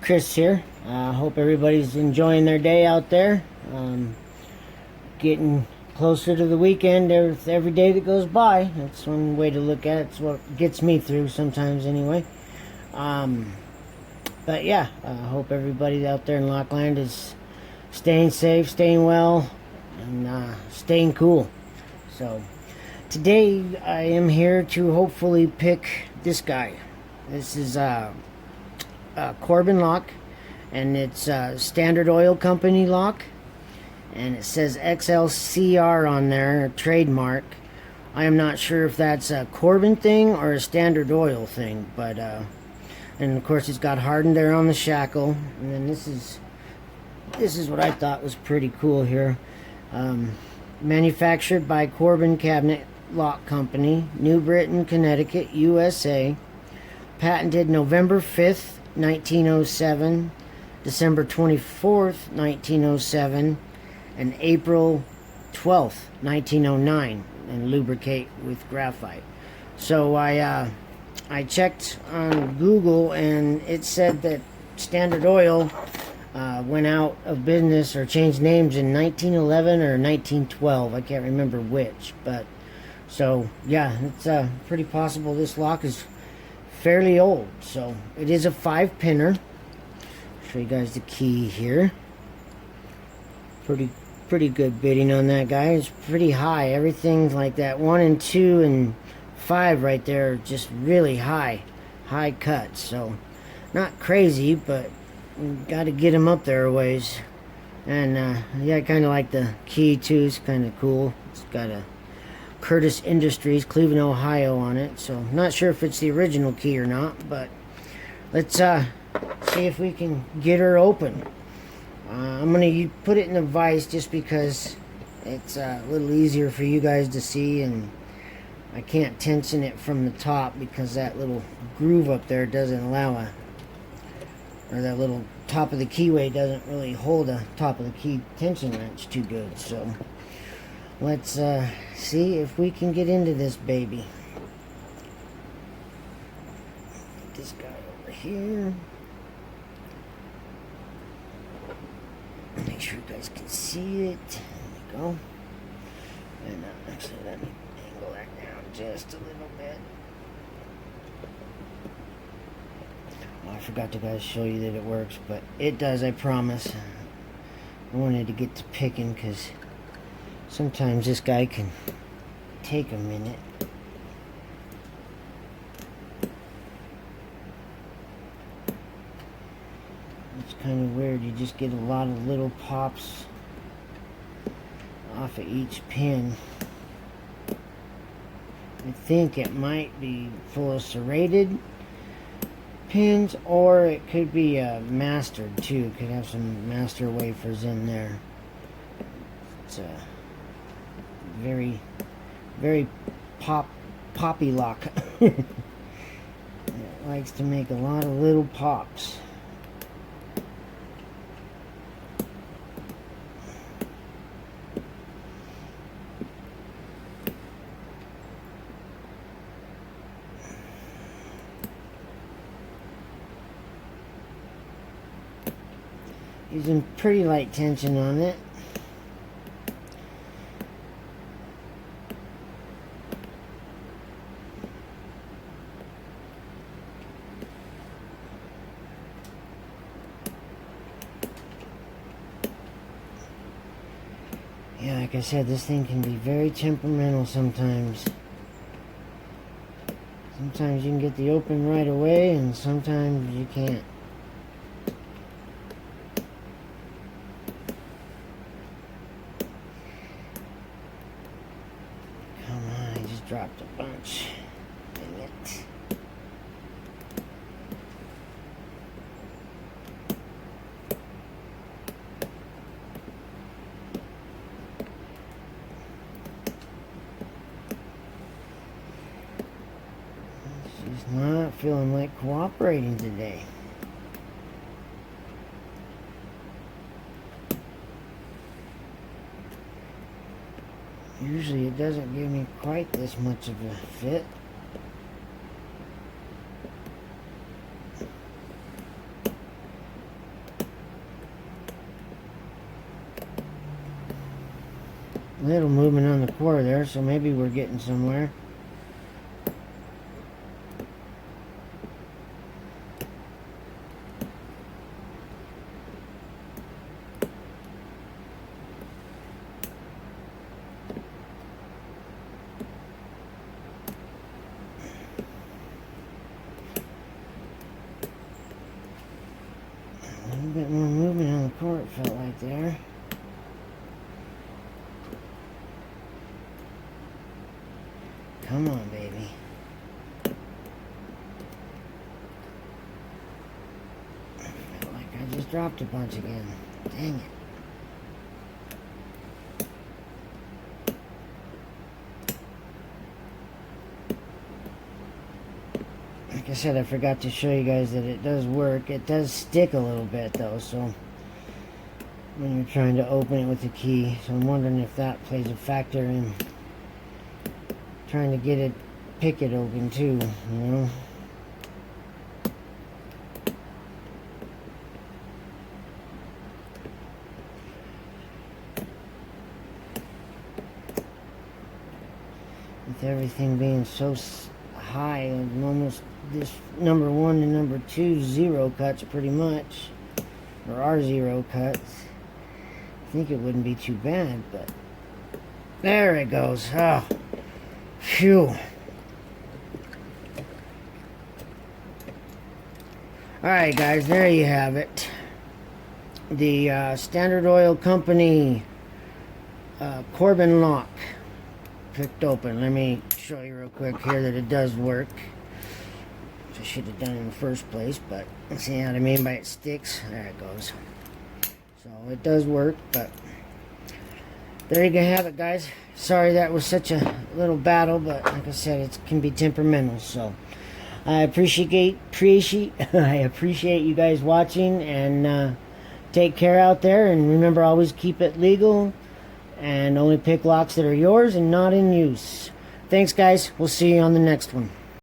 Chris here. Hope everybody's enjoying their day out there. Getting closer to the weekend every day that goes by. That's one way to look at it. It's what gets me through sometimes, anyway. Um, but yeah, I hope everybody out there in Lockland is staying safe, staying well, and staying cool. So today I am here to hopefully pick this guy. This is Corbin lock, and it's Standard Oil Company lock, and it says XLCR on there, a trademark. I am not sure if that's a Corbin thing or a Standard Oil thing, but and of course it's got hardened there on the shackle. And then this is what I thought was pretty cool here. Manufactured by Corbin Cabinet Lock Company, New Britain, Connecticut, USA. Patented November 5th, 1907, December 24th, 1907, and April 12th, 1909, and lubricate with graphite. So I checked on Google, and it said that Standard Oil went out of business or changed names in 1911 or 1912. I can't remember which, but so yeah, it's pretty possible this lock is fairly old. So it is a 5-pinner. Show you guys the key here. Pretty good bidding on that guy. It's pretty high. Everything's like that 1 and 2 and 5 right there are just really high cuts. So not crazy, but got to get them up there a ways. And yeah, I kind of like the key too. It's kind of cool. It's got a Curtis Industries, Cleveland, Ohio on it. So not sure if it's the original key or not, but let's see if we can get her open. I'm gonna put it in a vise just because it's a little easier for you guys to see, and I can't tension it from the top because that little groove up there doesn't allow or that little top of the keyway doesn't really hold a top of the key tension wrench too good. So let's see if we can get into this baby. Put this guy over here. Make sure you guys can see it. There we go. And actually, let me angle that down just a little bit. Oh, I forgot to guys show you that it works, but it does, I promise. I wanted to get to picking because sometimes this guy can take a minute. It's kind of weird. You just get a lot of little pops off of each pin. I think it might be full of serrated pins, or it could be mastered too. It could have some master wafers in there. It's a very poppy lock. It likes to make a lot of little pops. Using pretty light tension on it. Yeah, like I said, this thing can be very temperamental sometimes. Sometimes you can get the open right away, and sometimes you can't. Come on, I just dropped a bunch. Dang it. She's not feeling like cooperating today. Usually it doesn't give me quite this much of a fit. little movement on the core there, so maybe we're getting somewhere. A little bit more movement on the core, it felt like there. Come on, baby. I felt like I just dropped a bunch again. Dang it. Like I said, I forgot to show you guys that it does work. It does stick a little bit though, so when you're trying to open it with the key. So I'm wondering if that plays a factor in trying to get it, pick it open too, you know. With everything being so high, and almost this number 1 and number 2 zero cuts pretty much, or are zero cuts. I think it wouldn't be too bad, but there it goes. Oh, phew. Alright guys, there you have it. The Standard Oil Company Corbin lock picked open. Let me show you real quick here that it does work. Which I should have done in the first place, but see what I mean by it sticks? There it goes. So it does work, but there you have it, guys. Sorry that was such a little battle, but like I said, it can be temperamental. So I appreciate you guys watching, and take care out there. And remember, always keep it legal, and only pick locks that are yours and not in use. Thanks, guys. We'll see you on the next one.